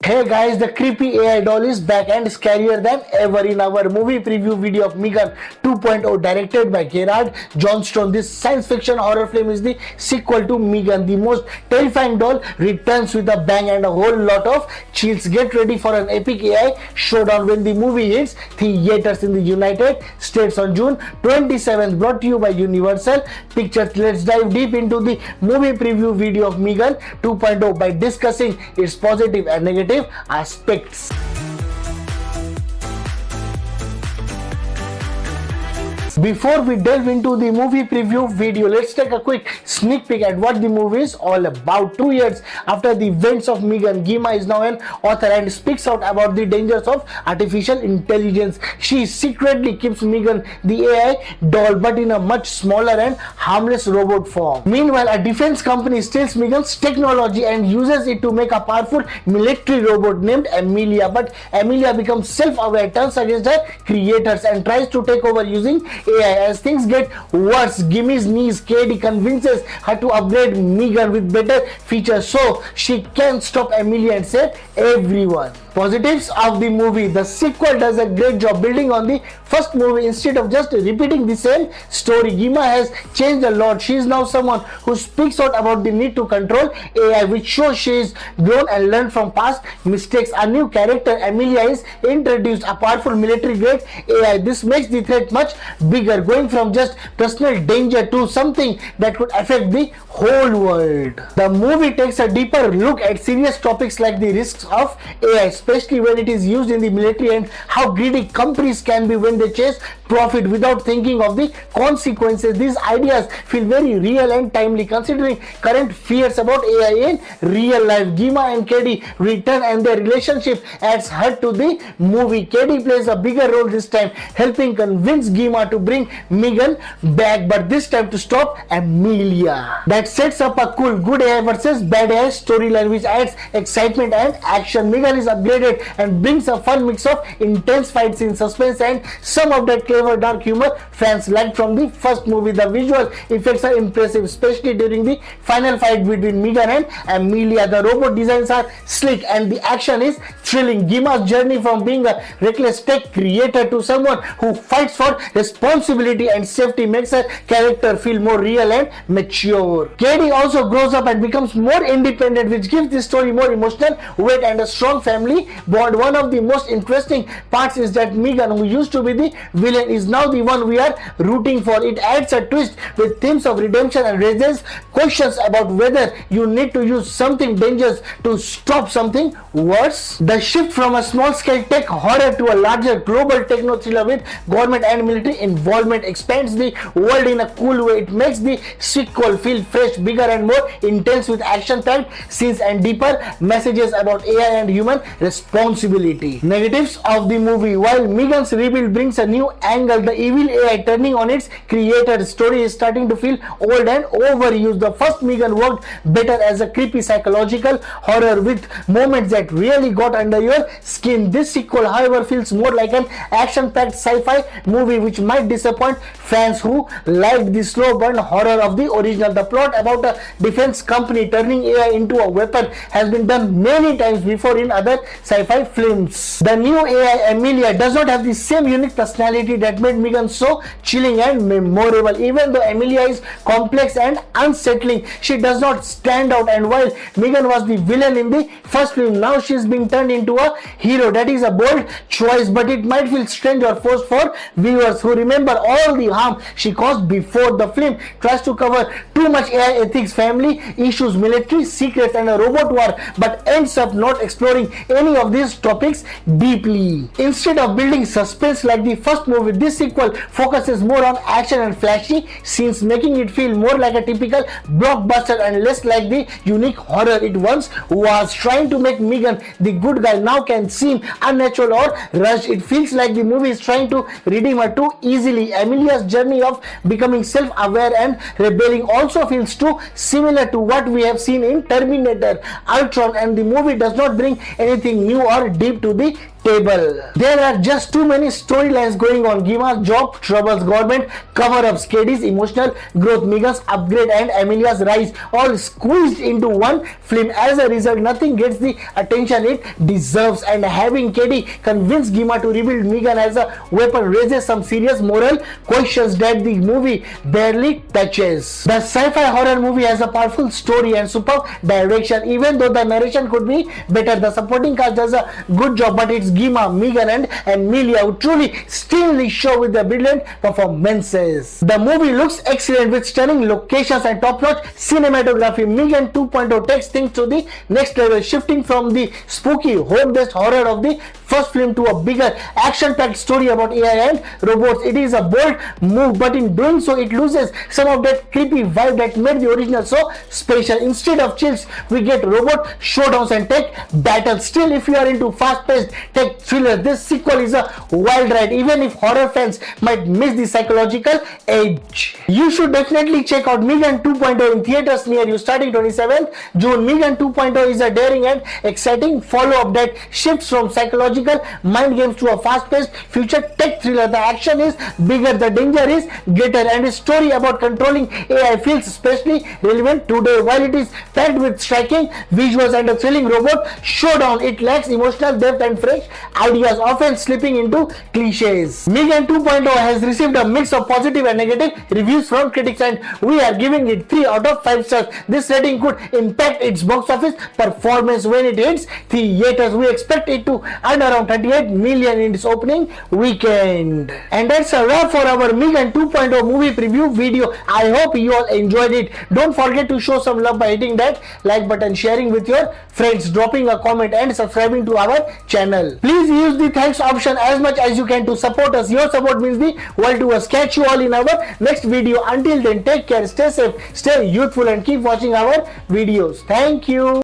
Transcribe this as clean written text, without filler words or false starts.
Hey guys, the creepy AI doll is back and scarier than ever in our movie preview video of Megan 2.0 directed by Gerard Johnstone. This science fiction horror film is the sequel to Megan. The most terrifying doll returns with a bang and a whole lot of chills. Get ready for an epic AI showdown when the movie hits theaters in the United States on June 27th. Brought to you by Universal Pictures. Let's dive deep into the movie preview video of Megan 2.0 by discussing its positive and negative aspects. Before we delve into the movie preview video, let's take a quick sneak peek at what the movie is all about. 2 years after the events of Megan, Gima is now an author and speaks out about the dangers of artificial intelligence. She secretly keeps Megan the AI doll, but in a much smaller and harmless robot form. Meanwhile, a defense company steals Megan's technology and uses it to make a powerful military robot named Amelia. But Amelia becomes self-aware, turns against her creators, and tries to take over using AI. As things get worse, Gimmy's niece Katie convinces her to upgrade Megan with better features so she can stop Amelia and save everyone. Positives of the movie: the sequel does a great job building on the first movie instead of just repeating the same story. Gima has changed a lot. She is now someone who speaks out about the need to control AI, which shows she is grown and learned from past mistakes. A new character, Amelia, is introduced, a powerful military-grade AI. This makes the threat much bigger, going from just personal danger to something that could affect the whole world. The movie takes a deeper look at serious topics like the risks of AI, especially when it is used in the military, and how greedy companies can be when they chase profit without thinking of the consequences. These ideas feel very real and timely considering current fears about AI in real life. Gima and Katie return and their relationship adds heart to the movie. Katie plays a bigger role this time, helping convince Gima to bring Megan back, but this time to stop Amelia. That sets up a cool good AI versus bad AI storyline which adds excitement and action. Megan is upgraded and brings a fun mix of intense fight scenes, suspense, and some of that clever dark humor fans liked from the first movie. The visual effects are impressive, especially during the final fight between Megan and Amelia. The robot designs are slick and the action is thrilling. Gima's journey from being a reckless tech creator to someone who fights for responsibility and safety makes her character feel more real and mature. Katie also grows up and becomes more independent, which gives the story more emotional weight and a strong family bond. One of the most interesting parts is that Megan, who used to be the villain, is now the one we are rooting for. It adds a twist with themes of redemption and raises questions about whether you need to use something dangerous to stop something worse. The shift from a small-scale tech horror to a larger global techno thriller with government and military involvement expands the world in a cool way. It makes the sequel feel fresh, bigger, and more intense with action-packed scenes and deeper messages about AI and human responsibility. Negatives of the movie: while Megan's rebuild brings a new angle, the evil AI turning on its creator's story is starting to feel old and overused. The first Megan worked better as a creepy psychological horror with moments that really got under your skin. This sequel, however, feels more like an action-packed sci-fi movie, which might disappoint fans who liked the slow burn horror of the original. The plot about a defense company turning AI into a weapon has been done many times before in other sci-fi films. The new AI Amelia does not have the same unique personality that made Megan so chilling and memorable. Even though Amelia is complex and unsettling, she does not stand out, and while Megan was the villain in the first film, now she is being turned into a hero. That is a bold choice, but it might feel strange or forced for viewers who remember all the harm she caused before. The film tries to cover too much AI ethics, family issues, military secrets, and a robot war, but ends up not exploring any of these topics deeply. Instead of building suspense like the first movie, this sequel focuses more on action and flashy scenes, making it feel more like a typical blockbuster and less like the unique horror it once was. Trying to make Megan the good guy now can seem unnatural or rushed. It feels like the movie is trying to redeem her too easily. Amelia's journey of becoming self-aware and rebelling also feels too similar to what we have seen in Terminator, Ultron, and the movie does not bring anything new or deep to the table. There are just too many storylines going on. Gima's job, troubles, government, cover-ups, KD's emotional growth, Megan's upgrade and Amelia's rise, all squeezed into one film. As a result, nothing gets the attention it deserves, and having KD convince Gima to rebuild Megan as a weapon raises some serious moral questions that the movie barely touches. The sci-fi horror movie has a powerful story and superb direction. Even though the narration could be better, the supporting cast does a good job, but it's Gima, Megan and Amelia who truly steal the show with their brilliant performances. The movie looks excellent with stunning locations and top-notch cinematography. Megan 2.0 takes things to the next level, shifting from the spooky home-based horror of the first film to a bigger action-packed story about AI and robots. It is a bold move, but in doing so it loses some of that creepy vibe that made the original so special. Instead of chills, we get robot showdowns and tech battles. Still, if you are into fast-paced tech thriller, this sequel is a wild ride, even if horror fans might miss the psychological edge. You should definitely check out Megan 2.0 in theaters near you starting 27th June. Megan 2.0 is a daring and exciting follow-up that shifts from psychological mind games to a fast-paced future tech thriller. The action is bigger, the danger is greater, and a story about controlling AI feels especially relevant today. While it is packed with striking visuals and a thrilling robot showdown, it lacks emotional depth and fresh ideas, often slipping into cliches. Megan 2.0 has received a mix of positive and negative reviews from critics, and we are giving it 3 out of 5 stars. This rating could impact its box office performance when it hits theaters. We expect it to earn around 38 million in its opening weekend. And that's a wrap for our Megan 2.0 movie preview video. I hope you all enjoyed it. Don't forget to show some love by hitting that like button, sharing with your friends, dropping a comment and subscribing to our channel. Please use the thanks option as much as you can to support us. Your support means the world to us. Catch you all in our next video. Until then, take care, stay safe, stay youthful and keep watching our videos. Thank you.